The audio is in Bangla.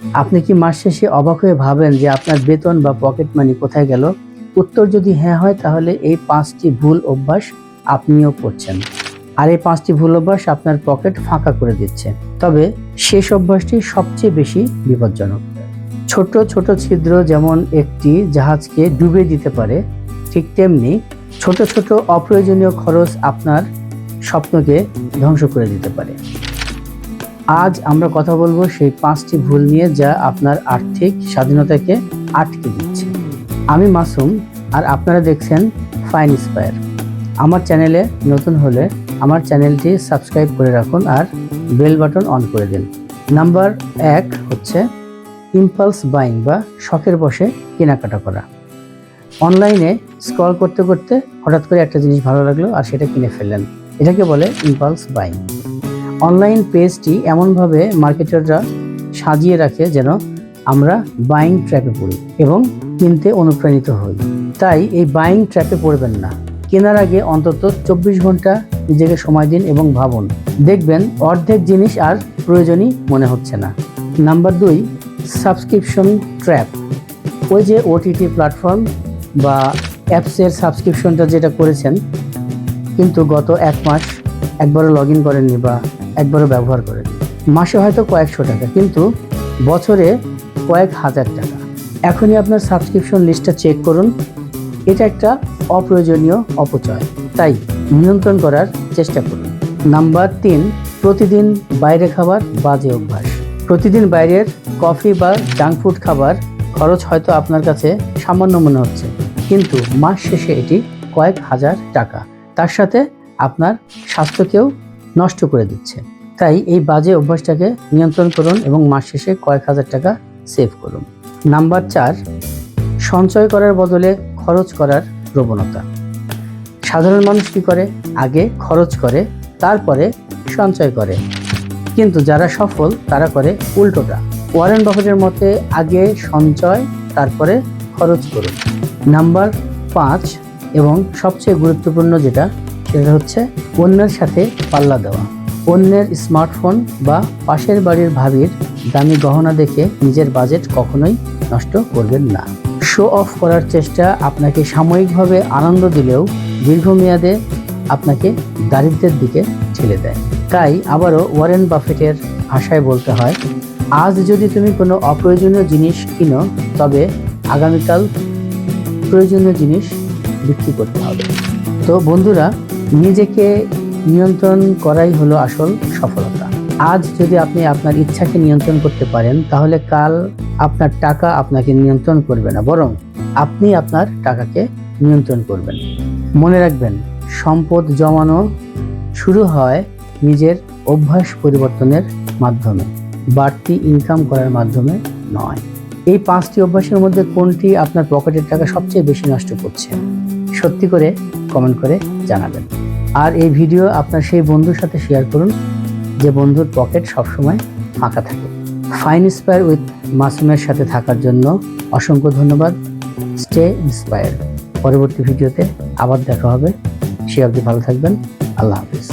আপনি কি মাস শেষে অবাক হয়ে ভাবেন যে আপনার বেতন বা পকেট মানি কোথায় গেল? উত্তর যদি হ্যাঁ হয়, তাহলে এই 5টি ভুল অভ্যাস আপনিও করছেন। আর এই 5টি ভুল অভ্যাস আপনার পকেট ফাঁকা করে দিচ্ছে। তবে শেষ অভ্যাসটি সবচেয়ে বেশি বিপজ্জনক। ছোট ছোট ছিদ্র যেমন একটি জাহাজকে ডুবিয়ে দিতে পারে, ঠিক তেমনি ছোট ছোট অপ্রয়োজনীয় খরচ আপনার স্বপ্নকে ধ্বংস করে দিতে পারে। আজ আমরা কথা বলবো সেই 5টি ভুল নিয়ে যা আপনার আর্থিক স্বাধীনতাকে আটকে দিচ্ছে। আমি মাসুম, আর আপনারা দেখছেন ফাইন ইন্সপায়ার। আমার চ্যানেলে নতুন হলে আমার চ্যানেলটি সাবস্ক্রাইব করে রাখুন আর বেল বাটন অন করে দিন। নাম্বার 1 হচ্ছে ইম্পালস বাইং বা শখের বশে কেনাকাটা করা। অনলাইনে স্ক্রল করতে করতে হঠাৎ করে একটা জিনিস ভালো লাগলো আর সেটা কিনে ফেললেন, এটাকে বলে ইম্পালস বাইং। অনলাইন পেজটি এমনভাবে মার্কেটাররা সাজিয়ে রাখে যেন আমরা বাইং ট্র্যাপে পড়ি এবং কিনতে অনুপ্রাণিত হই। তাই এই বাইং ট্র্যাপে পড়বেন না। কেনার আগে অন্তত 24 ঘন্টা নিজেকে সময় দিন এবং ভাবুন, দেখবেন অর্ধেক জিনিস আর প্রয়োজনই মনে হচ্ছে না। Number 2, subscription trap. ওই যে ওটিটি প্ল্যাটফর্ম বা অ্যাপসের সাবস্ক্রিপশনটা যেটা করেছেন, কিন্তু গত 1 মাস একবারও লগ ইন করেননি বা একবারও ব্যবহার করেননি। মাসে হয়তো কয়েকশো টাকা, কিন্তু বছরে কয়েক হাজার টাকা। এখনই আপনার সাবস্ক্রিপশন লিস্টটা চেক করুন। এটা একটা অপ্রয়োজনীয় অপচয়, তাই নিয়ন্ত্রণ করার চেষ্টা করুন। নাম্বার 3, প্রতিদিন বাইরে খাবার বাজে অভ্যাস। প্রতিদিন বাইরের কফি বা জাঙ্ক ফুড খাবার খরচ হয়তো আপনার কাছে সামান্য মনে হচ্ছে, কিন্তু মাস শেষে এটি কয়েক হাজার টাকা, তার সাথে আপনার স্বাস্থ্যকেও নষ্ট করে দিচ্ছে। তাই এই বাজে অভ্যাসটাকে নিয়ন্ত্রণ করুন এবং মাস শেষে কয়েক হাজার টাকা সেভ করুন। নাম্বার 4, সঞ্চয় করার বদলে খরচ করার প্রবণতা। সাধারণ মানুষ কি করে? আগে খরচ করে, তারপরে সঞ্চয় করে, কিন্তু যারা সফল তারা করে উল্টোটা। ওয়ারেন বাফেটের মতে আগে সঞ্চয়, তারপরে খরচ করুন। নাম্বার 5 এবং সবচেয়ে গুরুত্বপূর্ণ যেটা, সেটা হচ্ছে অন্যের সাথে পাল্লা দেওয়া। অন্যের স্মার্টফোন বা পাশের বাড়ির ভাবির দামি গহনা দেখে নিজের বাজেট কখনোই নষ্ট করবেন না। শো অফ করার চেষ্টা আপনাকে সাময়িকভাবে আনন্দ দিলেও দীর্ঘমেয়াদে আপনাকে দারিদ্র্যের দিকে ঠেলে দেয়। তাই আবারও ওয়ারেন বাফেটের ভাষায় বলতে হয়, আজ যদি তুমি কোনো অপ্রয়োজনীয় জিনিস কিনো, তবে আগামীকাল প্রয়োজনীয় জিনিস বিক্রি করতে হবে। তো বন্ধুরা, নিজেকে নিয়ন্ত্রণ করাই হলো আসল সফলতা। আজ যদি আপনি আপনার ইচ্ছাকে নিয়ন্ত্রণ করতে পারেন, তাহলে কাল আপনার টাকা আপনাকে নিয়ন্ত্রণ করবে না, বরং আপনি আপনার টাকাকে নিয়ন্ত্রণ করবেন। মনে রাখবেন, সম্পদ জমানো শুরু হয় নিজের অভ্যাস পরিবর্তনের মাধ্যমে, বাড়তি ইনকাম করার মাধ্যমে নয়। এই 5টি অভ্যাসের মধ্যে কোনটি আপনার পকেটের টাকা সবচেয়ে বেশি নষ্ট করছে? সত্যি করে কমেন্ট করে জানাবেন। আর এই ভিডিও আপনার সেই বন্ধুর সাথে শেয়ার করুন যে বন্ধুর পকেট সবসময় ফাঁকা থাকে। ফাইন ইন্সপায়ার উইথ মাসুমের সাথে থাকার জন্য অসংখ্য ধন্যবাদ। Stay inspired. পরবর্তী ভিডিওতে আবার দেখা হবে। সে অবধি ভালো থাকবেন। আল্লাহ হাফিজ।